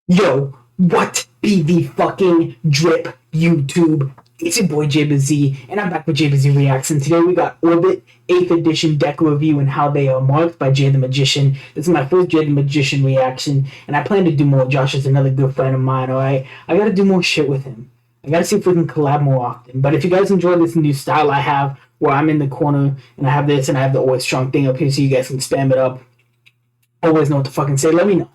Yo, what be the fucking drip YouTube? It's your boy Jabez Z, and I'm back with Jabez Z Reacts, and today we got Orbit 8th edition deck review and how they are marked by Jay the Magician. This is my first Jay the Magician reaction, and I plan to do more. Josh is another good friend of mine, alright? I gotta do more shit with him. I gotta see if we can collab more often. But if you guys enjoy this new style I have, where I'm in the corner, and I have this, and I have the always strong thing up here so you guys can spam it up, always know what to fucking say, let me know.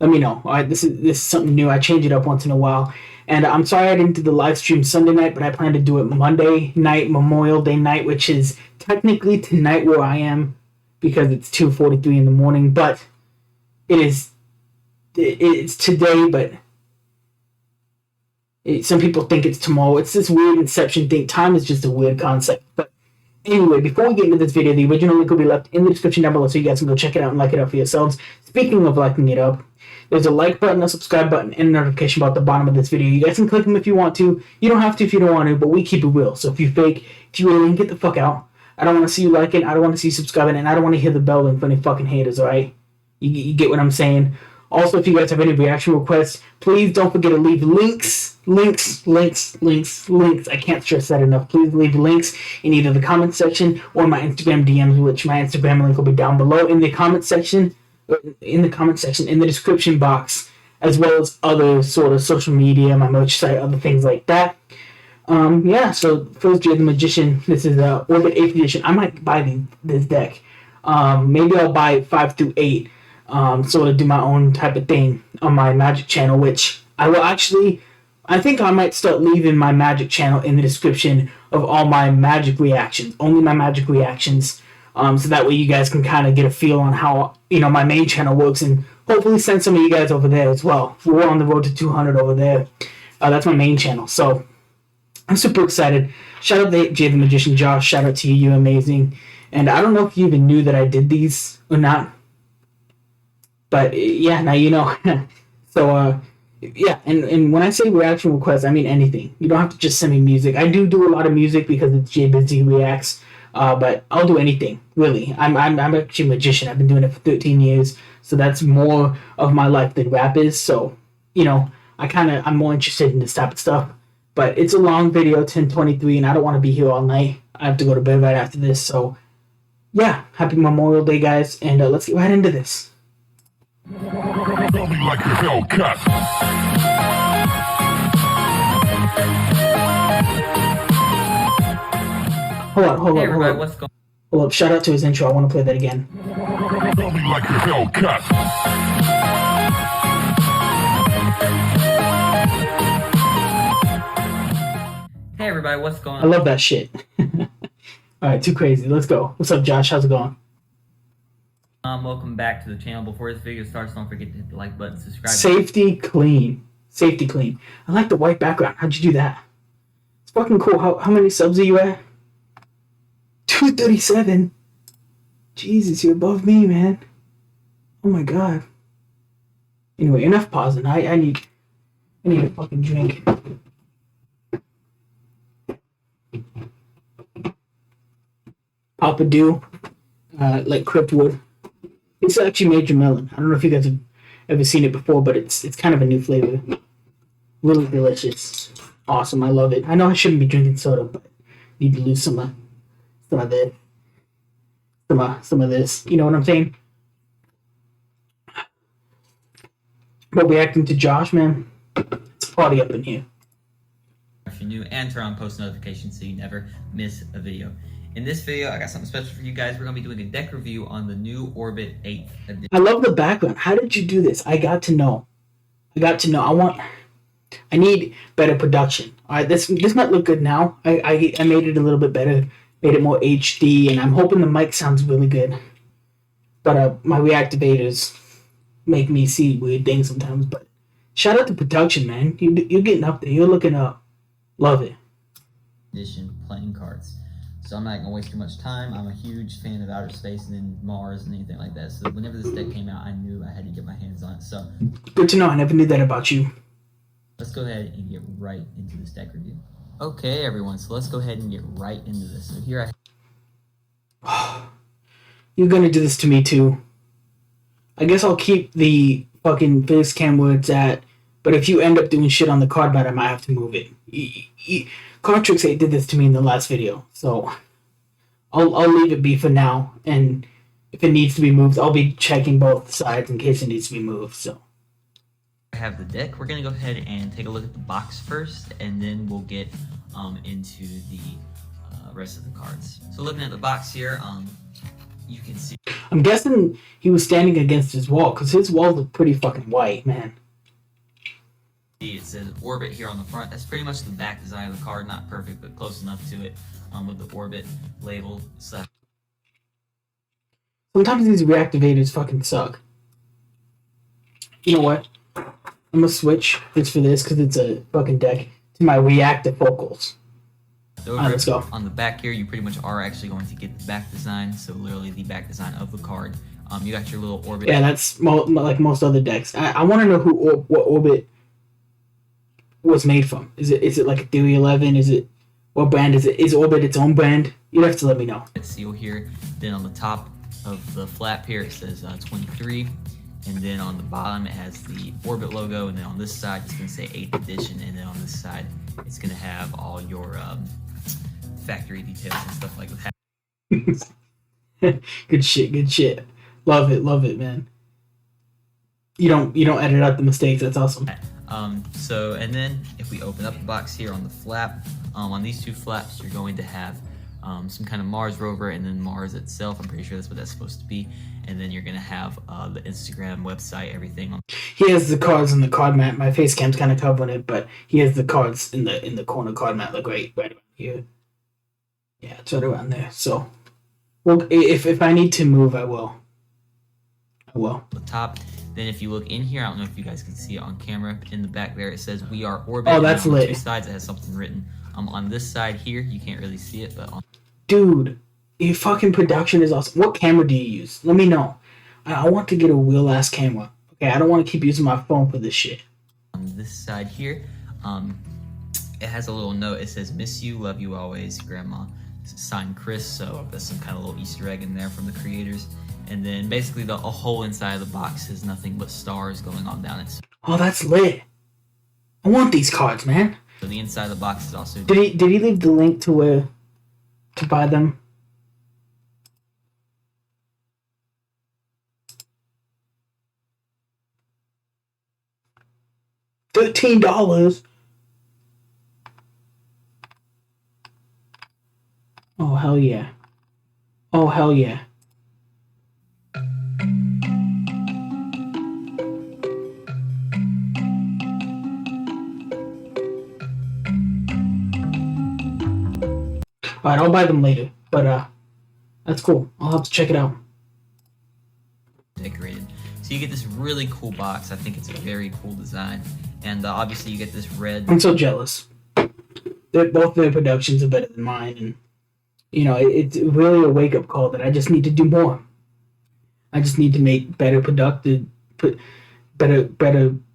Let me know. All right, this is something new. I change it up once in a while, and I'm sorry I didn't do the live stream Sunday night, but I plan to do it Monday night, Memorial Day night, which is technically tonight where I am because it's 2:43 in the morning. But it's today, but some people think it's tomorrow. It's this weird inception thing. Time is just a weird concept, but. Anyway, before we get into this video, the original link will be left in the description down below so you guys can go check it out and like it up for yourselves. Speaking of liking it up, there's a like button, a subscribe button, and a notification bar at the bottom of this video. You guys can click them if you want to. You don't have to if you don't want to, but we keep it real. So if you fake, if you really get the fuck out. I don't want to see you liking, I don't want to see you subscribing, and I don't want to hear the bell ring for any fucking haters, alright? You get what I'm saying? Also, if you guys have any reaction requests, please don't forget to leave links. I can't stress that enough. Please leave links in either the comment section or my Instagram DMs, which my Instagram link will be down below in the comment section, in the description box, as well as other sort of social media, my merch site, other things like that. Yeah, so first Jay the Magician, this is Orbit 8th edition. I might buy this deck. Maybe I'll buy 5 through 8. Sort of do my own type of thing on my Magic channel, which I will actually, I think I might start leaving my Magic channel in the description of all my Magic reactions, only my Magic reactions, so that way you guys can kind of get a feel on how, my main channel works, and hopefully send some of you guys over there as well. We're on the road to 200 over there. That's my main channel, so I'm super excited. Shout out to Jay the Magician, Josh, shout out to you, you're amazing, and I don't know if you even knew that I did these or not. But yeah, now you know. So yeah, and when I say reaction requests, I mean anything. You don't have to just send me music. I do a lot of music because it's Jabez Z Reacts. But I'll do anything, really. I'm actually a magician. I've been doing it for 13 years, so that's more of my life than rap is. So I'm more interested in this type of stuff. But it's a long video, 10:23, and I don't want to be here all night. I have to go to bed right after this. So yeah, happy Memorial Day, guys, and let's get right into this. Tell me like your Hellcat. Hold on. What's going Hold up, shout out to his intro. I want to play that again. Tell me like your Hellcat. Hey everybody, what's going I on? love that shit. Alright, too crazy. Let's go. What's up, Josh? How's it going? Welcome back to the channel. Before this video starts, don't forget to hit the like button, subscribe. Safety clean. I like the white background. How'd you do that? It's fucking cool. How many subs are you at? 237. Jesus, you're above me, man. Oh my god. Anyway, enough pausing. I need a fucking drink. Papa Do, like Cryptwood. It's actually Major Melon. I don't know if you guys have ever seen it before, but it's kind of a new flavor. Really delicious. Awesome. I love it. I know I shouldn't be drinking soda, but I need to lose some of this. Some of this. You know what I'm saying? But reacting to Josh, man, it's a party up in here. If you're new, and turn on post notifications so you never miss a video. In this video, I got something special for you guys. We're going to be doing a deck review on the new Orbit 8th edition. I love the background. How did you do this? I got to know. I need better production. All right, this might look good now. I made it a little bit better, made it more HD, and I'm hoping the mic sounds really good. But my reactivators make me see weird things sometimes. But shout out to production, man. You're getting up there. You're looking up. Love it. Edition playing cards. So I'm not going to waste too much time. I'm a huge fan of outer space and then Mars and anything like that. So whenever this deck came out, I knew I had to get my hands on it. So Good to know. I never knew that about you. let's go ahead and get right into this deck review. Okay, everyone. So let's go ahead and get right into this. So here You're gonna do this to me too. I guess I'll keep the fucking face cam where it's at But if you end up doing shit on the card mat, I might have to move it. Card Tricks 8 did this to me in the last video, so I'll leave it be for now. And if it needs to be moved, I'll be checking both sides in case it needs to be moved. So I have the deck. We're gonna go ahead and take a look at the box first, and then we'll get into the rest of the cards. So looking at the box here, you can see. I'm guessing he was standing against his wall because his walls look pretty fucking white, man. It says Orbit here on the front. That's pretty much the back design of the card. Not perfect, but close enough to it with the Orbit label. So Sometimes these reactivators fucking suck. You know what? I'm gonna switch this for this because it's a fucking deck to my reactive focals. Alright, let's go. On the back here, you pretty much are actually going to get the back design. So literally the back design of the card. You got your little Orbit. Yeah, that's like most other decks. I want to know what Orbit was made from. Is it like a Theory 11? Is it what brand is it? Is Orbit its own brand? You'd have to let me know. Seal here. Then on the top of the flap here, it says 23. And then on the bottom, it has the Orbit logo. And then on this side, it's going to say 8th edition. And then on this side, it's going to have all your factory details and stuff like that. Good shit. Love it, man. You don't edit out the mistakes. That's awesome. So, and then if we open up the box here on the flap, on these two flaps, you're going to have some kind of Mars rover and then Mars itself. I'm pretty sure that's what that's supposed to be. And then you're going to have the Instagram website, everything. He has the cards in the card mat. My face cam's kind of covering it, but he has the cards in the corner card mat, like right around here. Yeah, it's right around there. So, well, if I need to move, I will. The top. Then if you look in here, I don't know if you guys can see it on camera. In the back there, it says "We Are Orbit." Oh, that's lit. On two sides, it has something written. On this side here, you can't really see it, but dude, your fucking production is awesome. What camera do you use? Let me know. I want to get a real ass camera. Okay, I don't want to keep using my phone for this shit. On this side here, it has a little note. It says "Miss you, love you always, Grandma." Signed Chris. So that's some kind of little Easter egg in there from the creators. And then basically a whole inside of the box has nothing but stars going on down it. Oh, that's lit. I want these cards, man. So the inside of the box is also. Did he leave the link to where to buy them? $13. Oh hell yeah. Oh hell yeah. Alright, I'll buy them later, but that's cool. I'll have to check it out. Decorated. So you get this really cool box. I think it's a very cool design. And obviously you get this red. I'm so jealous. Both their productions are better than mine, and you know, it's really a wake-up call that I just need to do more. I just need to make better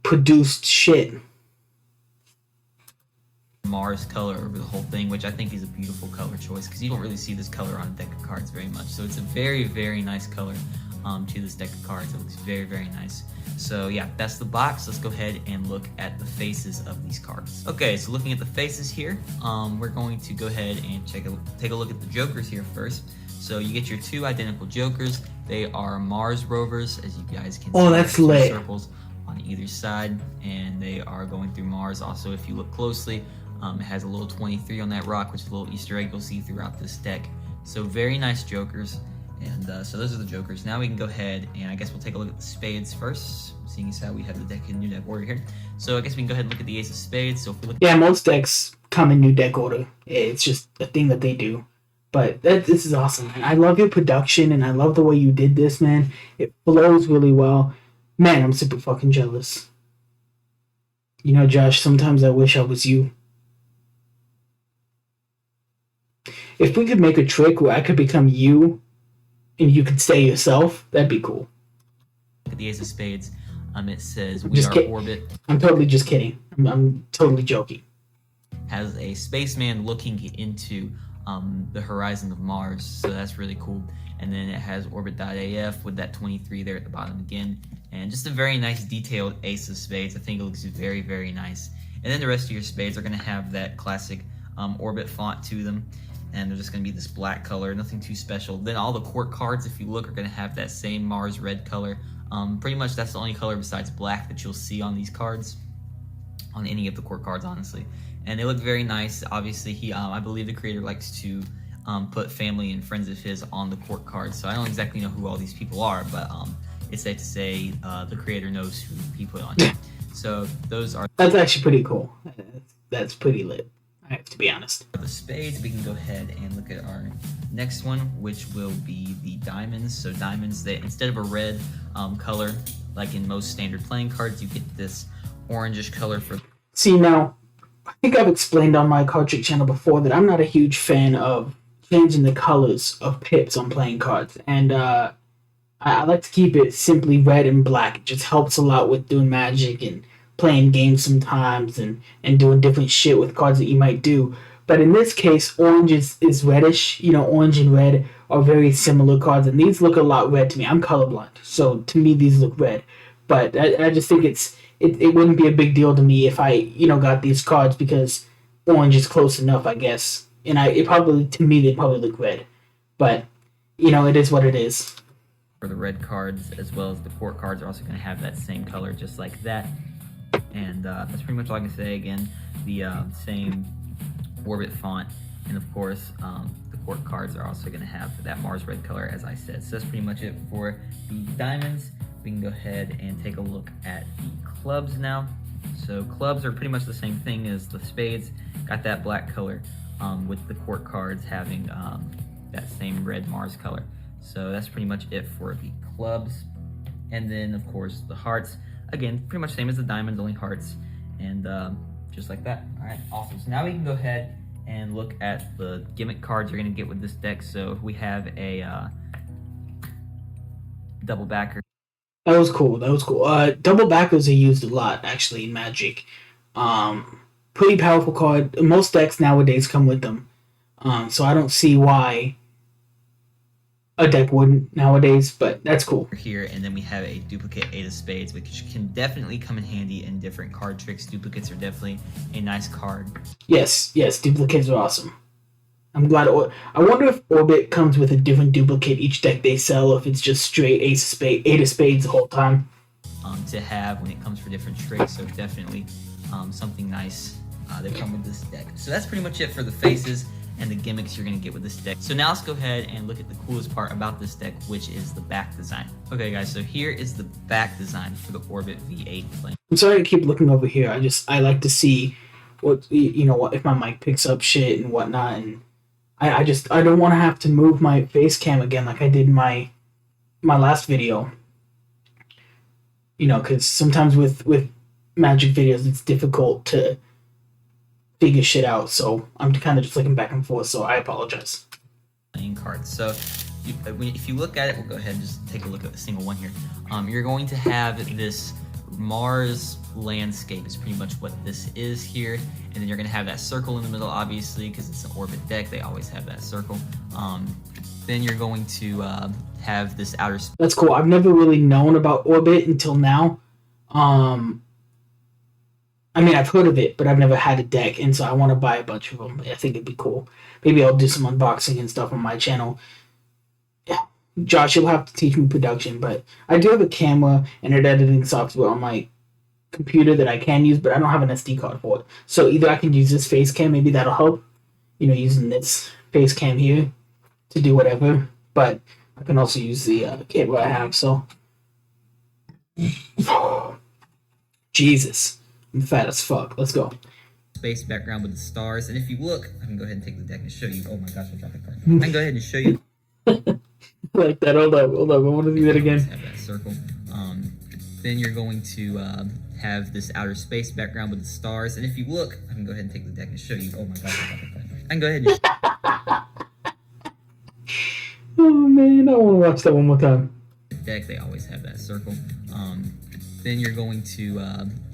produced shit. Mars color over the whole thing, which I think is a beautiful color choice because you don't really see this color on a deck of cards very much. So it's a very, very nice color to this deck of cards. It looks very, very nice. So yeah, that's the box. Let's go ahead and look at the faces of these cards. Okay, so looking at the faces here, we're going to go ahead and take a look at the jokers here first. So you get your two identical jokers. They are Mars rovers, as you guys can see. Oh, that's lit. Circles on either side, and they are going through Mars. Also, if you look closely, it has a little 23 on that rock, which is a little Easter egg you'll see throughout this deck. So very nice jokers. And so those are the jokers. Now we can go ahead and I guess we'll take a look at the spades first, seeing as how we have the deck in new deck order here. So I guess we can go ahead and look at the ace of spades. So if we look, yeah, most decks come in new deck order. It's just a thing that they do. But this is awesome, man. I love your production and I love the way you did this, man. It flows really well. Man, I'm super fucking jealous. You know, Josh, sometimes I wish I was you. If we could make a trick where I could become you and you could stay yourself, that'd be cool. At the ace of spades, it says "We Are Orbit." I'm totally just kidding. I'm totally joking. Has a spaceman looking into the horizon of Mars, so that's really cool. And then it has orbit.af with that 23 there at the bottom again. and just a very nice detailed ace of spades. I think it looks very, very nice. And then the rest of your spades are going to have that classic orbit font to them, and they're just going to be this black color, nothing too special. Then all the court cards, if you look, are going to have that same Mars red color. Pretty much that's the only color besides black that you'll see on these cards, on any of the court cards, honestly. And they look very nice. Obviously, I believe the creator likes to put family and friends of his on the court cards. So I don't exactly know who all these people are, but it's safe to say the creator knows who he put on here. So those are... That's actually pretty cool. That's pretty lit, I have to be honest. For the spades, we can go ahead and look at our next one, which will be the diamonds. So diamonds, they, instead of a red color, like in most standard playing cards, you get this orangish color for... See, now, I think I've explained on my card trick channel before that I'm not a huge fan of changing the colors of pips on playing cards. And I like to keep it simply red and black. It just helps a lot with doing Magic and playing games sometimes and doing different shit with cards that you might do. But in this case, orange is reddish. You know, orange and red are very similar cards, and these look a lot red to me. I'm colorblind, so to me these look red. But I just think it wouldn't be a big deal to me if I, got these cards because orange is close enough, I guess. And they probably look red. But, it is what it is. For the red cards, as well as the court cards, are also going to have that same color just like that. And that's pretty much all I can say. Again, the same orbit font. And of course, the court cards are also going to have that Mars red color, as I said. So that's pretty much it for the diamonds. We can go ahead and take a look at the clubs now. So clubs are pretty much the same thing as the spades. Got that black color with the court cards having that same red Mars color. So that's pretty much it for the clubs. And then of course the hearts, again, pretty much same as the diamonds, only hearts. And just like that. All right, awesome. So now we can go ahead and look at the gimmick cards you're gonna get with this deck. So we have a double backer. That was cool. Double backers are used a lot, actually, in Magic. Pretty powerful card. Most decks nowadays come with them. So I don't see why a deck wouldn't nowadays, but that's cool. Here, and then we have a duplicate 8 of spades, which can definitely come in handy in different card tricks. Duplicates are definitely a nice card. Yes, duplicates are awesome. I'm glad. I wonder if Orbit comes with a different duplicate each deck they sell, or if it's just straight 8 of spades the whole time. To have when it comes for different tricks, so definitely something nice that come with this deck. So that's pretty much it for the faces and the gimmicks you're going to get with this deck. So now let's go ahead and look at the coolest part about this deck, which is the back design. Okay guys, so here is the back design for the Orbit V8 plane. I'm sorry to keep looking over here. I like to see what if my mic picks up shit and whatnot, and I don't want to have to move my face cam again like I did in my last video. Because sometimes with Magic videos it's difficult to figure shit out, so I'm kind of just looking back and forth, so I apologize. Playing cards. So if you look at it, we'll go ahead and just take a look at a single one here. You're going to have this Mars landscape is pretty much what this is here, and then you're going to have that circle in the middle, obviously, because it's an Orbit deck. They always have that circle. Then you're going to have this outer space. That's cool. I've never really known about Orbit until now. I mean, I've heard of it, but I've never had a deck, and so I want to buy a bunch of them. I think it'd be cool. Maybe I'll do some unboxing and stuff on my channel. Yeah, Josh, you'll have to teach me production, but I do have a camera and an editing software on my computer that I can use, but I don't have an SD card for it. So either I can use this face cam, maybe that'll help, using this face cam here to do whatever, but I can also use the camera I have, so... Jesus. I'm fat as fuck. Let's go. Space background with the stars, and if you look, I can go ahead and take the deck and show you. Oh my gosh, I dropped the card. I can go ahead and show you. Like that. Hold up. I want to do that again. Have that circle. Then you're going to have this outer space background with the stars, and if you look, I can go ahead and take the deck and show you. Oh my gosh, I dropped the card. I can go ahead and. Oh man, I want to watch that one more time. Deck, they always have that circle. Then you're going to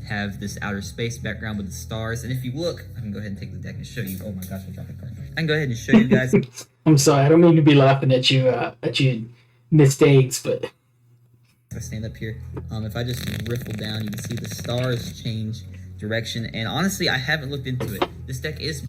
have this outer space background with the stars, and if you look, I can go ahead and take the deck and show you. Oh my gosh, I dropped the card. I can go ahead and show you guys. I'm sorry, I don't mean to be laughing at your mistakes, but If I stand up here, if I just riffle down, you can see the stars change direction. And honestly, I haven't looked into it. This deck is...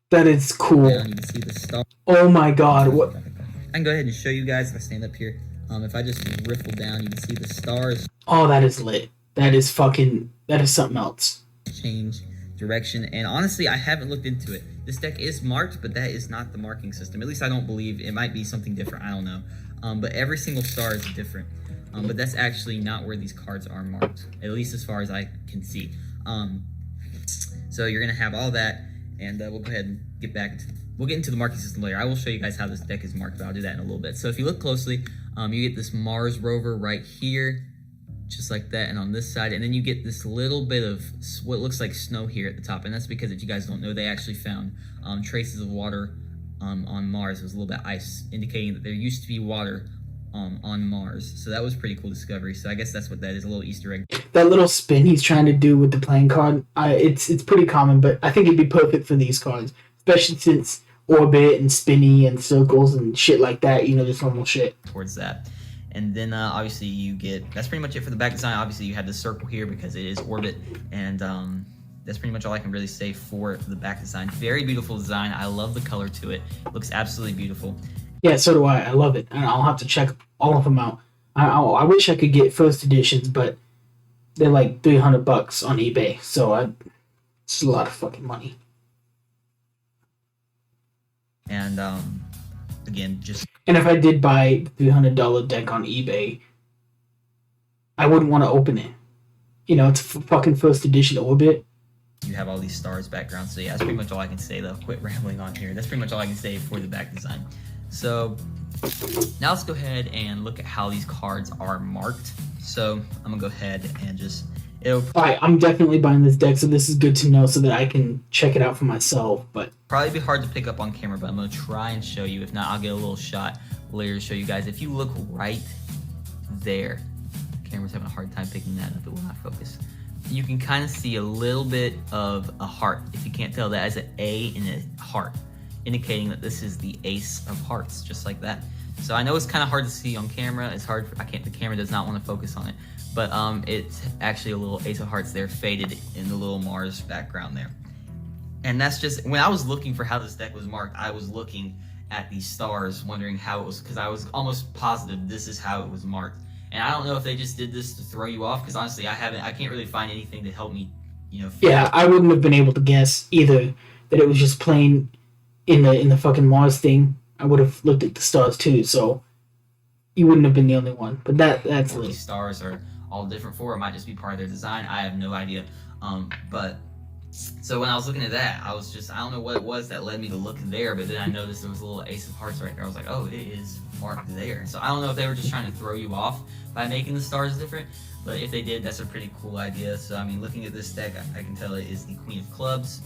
That is cool. Down, you can see the stars. Oh my god, what? I can go ahead and show you guys if I stand up here. If I just riffle down, you can see the stars. Oh, that is lit. That is something else. Change direction. And honestly, I haven't looked into it. This deck is marked, but that is not the marking system. At least I don't believe. It might be something different. I don't know. But every single star is different. But that's actually not where these cards are marked, at least as far as I can see. So you're going to have all that, and we'll go ahead and get back into... We'll get into the marking system later. I will show you guys how this deck is marked, but I'll do that in a little bit. So if you look closely, you get this Mars rover right here, just like that, and on this side, and then you get this little bit of what looks like snow here at the top, and that's because, if you guys don't know, they actually found traces of water on Mars. It was a little bit ice, indicating that there used to be water on Mars. So that was a pretty cool discovery. So I guess that's what that is, a little Easter egg. That little spin he's trying to do with the playing card, it's pretty common, but I think it'd be perfect for these cards, especially since orbit and spinny and circles and shit like that, just normal shit. Towards that. And then obviously you get, that's pretty much it for the back design. Obviously you have the circle here because it is orbit, and that's pretty much all I can really say for the back design. Very beautiful design. I love the color to it. It looks absolutely beautiful. Yeah, so do I. I love it. And I'll have to check all of them out. I wish I could get first editions, but they're like $300 on eBay, so it's a lot of fucking money. And again, and if I did buy the $300 deck on eBay, I wouldn't want to open it. It's fucking first edition orbit. You have all these stars background. So yeah, that's pretty much all I can say, though. Quit rambling on here. That's pretty much all I can say for the back design. So now let's go ahead and look at how these cards are marked. So I'm gonna go ahead and Alright, I'm definitely buying this deck, so this is good to know so that I can check it out for myself. But probably be hard to pick up on camera, but I'm gonna try and show you. If not, I'll get a little shot later to show you guys. If you look right there, the camera's having a hard time picking that up. It will not focus. You can kind of see a little bit of a heart. If you can't tell, that is an A and a heart, indicating that this is the Ace of Hearts, just like that. So I know it's kind of hard to see on camera. It's hard. The camera does not want to focus on it. But it's actually a little Ace of Hearts there, faded in the little Mars background there. And that's just, when I was looking for how this deck was marked, I was looking at these stars, wondering how it was, because I was almost positive this is how it was marked. And I don't know if they just did this to throw you off, because honestly, I can't really find anything to help me, Yeah, I wouldn't have been able to guess either that it was just plain in the fucking Mars thing. I would have looked at the stars too, so you wouldn't have been the only one. But that's lit. These stars are all different for. It might just be part of their design. I have no idea. But so when I was looking at that, I don't know what it was that led me to look there, but then I noticed there was a little Ace of Hearts right there. I was like, oh, it is marked there. So I don't know if they were just trying to throw you off by making the stars different, but if they did, that's a pretty cool idea. So I mean, looking at this deck, I can tell it is the Queen of Clubs,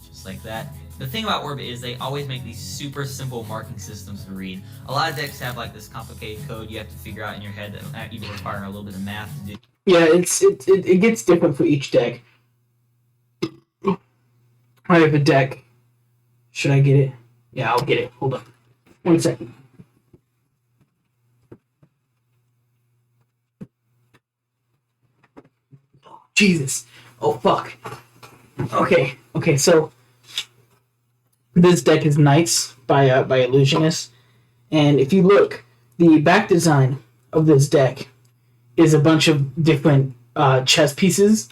just like that. The thing about Orbit is they always make these super simple marking systems to read. A lot of decks have like this complicated code you have to figure out in your head that even require a little bit of math to do. Yeah, it gets different for each deck. I have a deck. Should I get it? Yeah, I'll get it. Hold on. 1 second. Jesus. Oh, fuck. Okay, so this deck is Knights by Illusionist. And if you look, the back design of this deck is a bunch of different chess pieces.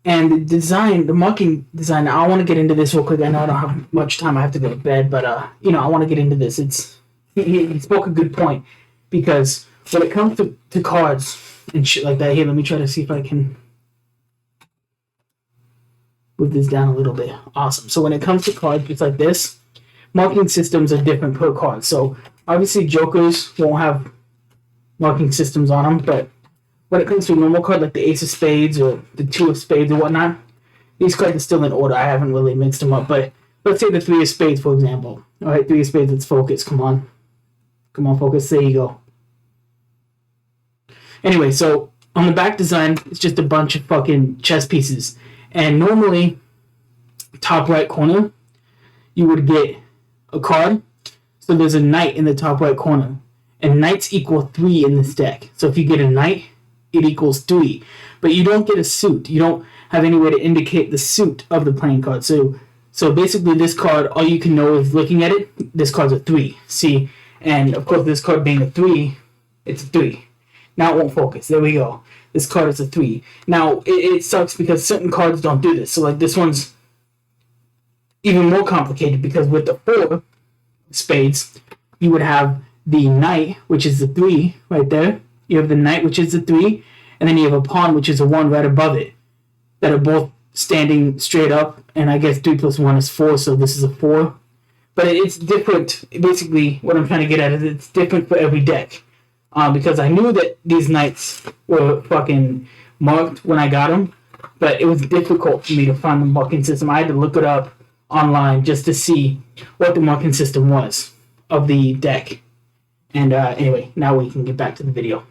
And the marking design, I want to get into this real quick. I know I don't have much time. I have to go to bed, but, I want to get into this. He spoke a good point, because when it comes to cards and shit like that, here, let me try to see if I can move this down a little bit. Awesome. So when it comes to cards just like this, marking systems are different per card. So obviously Jokers won't have marking systems on them, but when it comes to a normal card like the Ace of Spades or the Two of Spades or whatnot, these cards are still in order. I haven't really mixed them up, but let's say the Three of Spades, for example. All right, Three of Spades, let's focus. Come on, focus. There you go. Anyway, so on the back design, it's just a bunch of fucking chess pieces. And normally, top right corner, you would get a card. So there's a knight in the top right corner. And knights equal 3 in this deck. So if you get a knight, it equals 3. But you don't get a suit. You don't have any way to indicate the suit of the playing card. So basically this card, all you can know is looking at it, this card's a 3. See? And of course this card being a 3, it's a 3. Now it won't focus. There we go. This card is a 3. Now it sucks because certain cards don't do this. So like this one's even more complicated because with the 4 spades, you would have the knight, which is the 3 right there. You have the knight, which is the 3, and then you have a pawn, which is a 1 right above it, that are both standing straight up, and I guess 3 plus 1 is 4, so this is a 4. But it's different. Basically, what I'm trying to get at is it's different for every deck. Because I knew that these knights were fucking marked when I got them, but it was difficult for me to find the marking system. I had to look it up online just to see what the marking system was of the deck. And anyway, now we can get back to the video.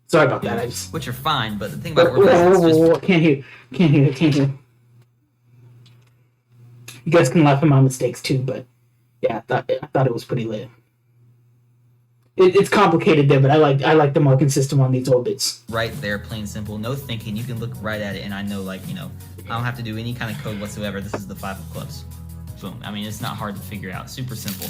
Sorry about that. Which are fine, but the thing about Whoa, can't hear. You guys can laugh at my mistakes too, but yeah, I thought it was pretty lit. It's complicated there, but I like the marking system on these orbits. Right there, plain simple. No thinking. You can look right at it, and I know, like, I don't have to do any kind of code whatsoever. This is the 5 of clubs. Boom. I mean, it's not hard to figure out. Super simple.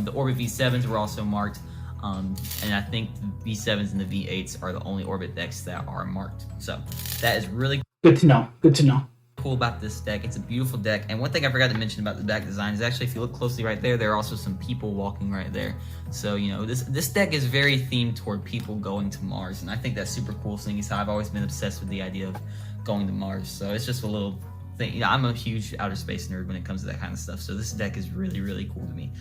The Orbit V7s were also marked, and I think the V7s and the V8s are the only Orbit decks that are marked. So that is really good to know. Good to know. Cool about this deck. It's a beautiful deck, and one thing I forgot to mention about the back design is actually, if you look closely right there, there are also some people walking right there. So this deck is very themed toward people going to Mars, and I think that's super cool. Seeing as how I've always been obsessed with the idea of going to Mars, so it's just a little thing. I'm a huge outer space nerd when it comes to that kind of stuff. So this deck is really, really cool to me.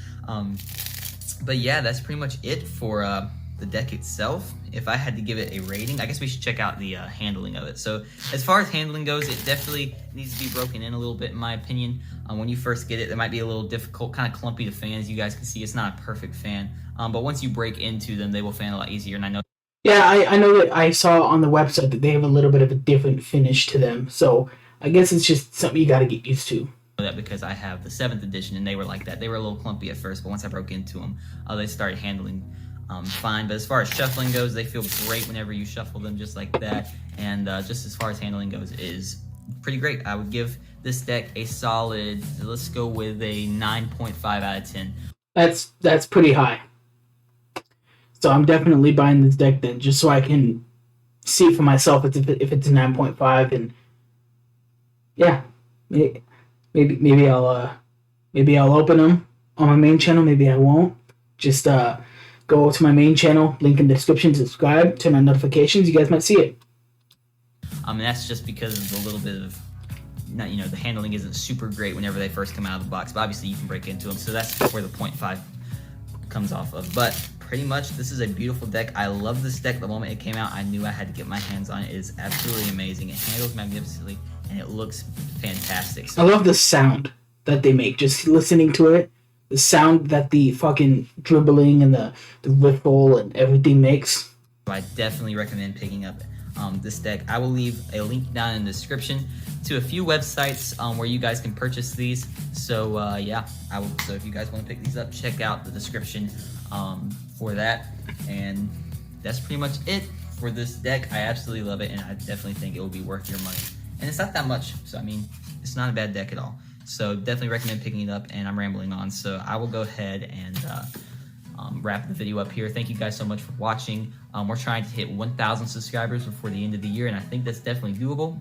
But yeah, that's pretty much it for the deck itself. If I had to give it a rating, I guess we should check out the handling of it. So as far as handling goes, it definitely needs to be broken in a little bit, in my opinion. When you first get it, it might be a little difficult, kind of clumpy to fans. You guys can see it's not a perfect fan, but once you break into them, they will fan a lot easier. And I know. Yeah, I know that I saw on the website that they have a little bit of a different finish to them. So I guess it's just something you got to get used to. That because I have the 7th edition, and they were like that. They were a little clumpy at first, but once I broke into them, they started handling fine. But as far as shuffling goes, they feel great whenever you shuffle them just like that. And just as far as handling goes, is pretty great. I would give this deck a solid, let's go with a 9.5 out of 10. That's pretty high. So I'm definitely buying this deck then, just so I can see for myself if it's a 9.5. And yeah, maybe I'll open them on my main channel. Maybe I won't. Just go to my main channel, link in the description, subscribe, turn on notifications. You guys might see it. And that's just because of the little bit of, the handling isn't super great whenever they first come out of the box. But obviously you can break into them, so that's where the 0.5 comes off of. But pretty much, this is a beautiful deck. I love this deck. The moment it came out, I knew I had to get my hands on it. It is absolutely amazing. It handles magnificently, and it looks fantastic. So, I love the sound that they make. Just listening to it, the sound that the fucking dribbling and the riffle and everything makes. I definitely recommend picking up this deck. I will leave a link down in the description to a few websites where you guys can purchase these. So yeah, so if you guys want to pick these up, check out the description for that. And that's pretty much it for this deck. I absolutely love it, and I definitely think it will be worth your money. And it's not that much, so I mean, it's not a bad deck at all. So definitely recommend picking it up, and I'm rambling on, so I will go ahead and wrap the video up here. Thank you guys so much for watching. We're trying to hit 1,000 subscribers before the end of the year, and I think that's definitely doable.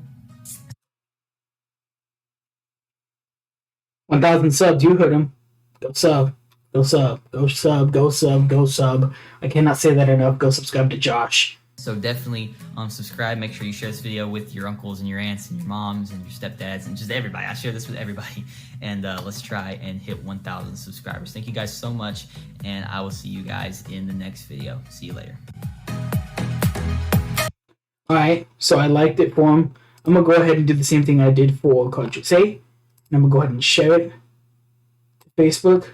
1,000 subs, you heard him. Go sub. Go sub. Go sub. Go sub. Go sub. I cannot say that enough. Go subscribe to Josh. So definitely subscribe. Make sure you share this video with your uncles and your aunts and your moms and your stepdads and just everybody. I share this with everybody. And let's try and hit 1,000 subscribers. Thank you guys so much, and I will see you guys in the next video. See you later. Alright, so I liked it for him. I'm going to go ahead and do the same thing I did for Jabez Z. And I'm going to go ahead and share it to Facebook.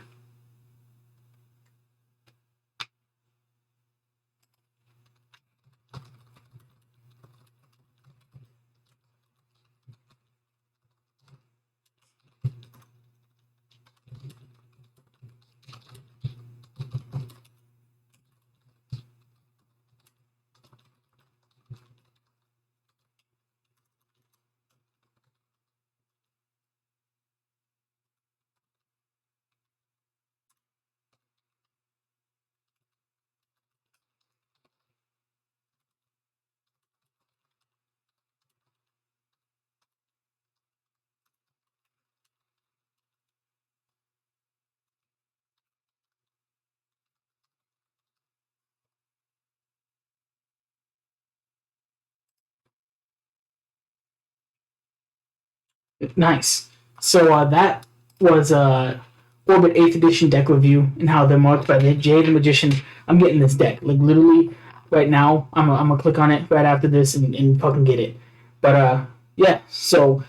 Nice. So that was Orbit 8th Edition deck review and how they're marked by the Jade the Magician. I'm getting this deck. Like, literally, right now, I'm gonna click on it right after this and fucking get it. But, yeah, so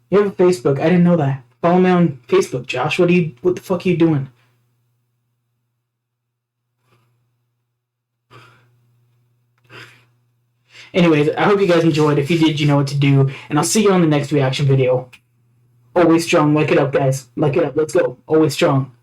you have a Facebook. I didn't know that. Follow me on Facebook, Josh. What the fuck are you doing? Anyways, I hope you guys enjoyed. If you did, you know what to do. And I'll see you on the next reaction video. Always strong. Like it up, guys. Like it up. Let's go. Always strong.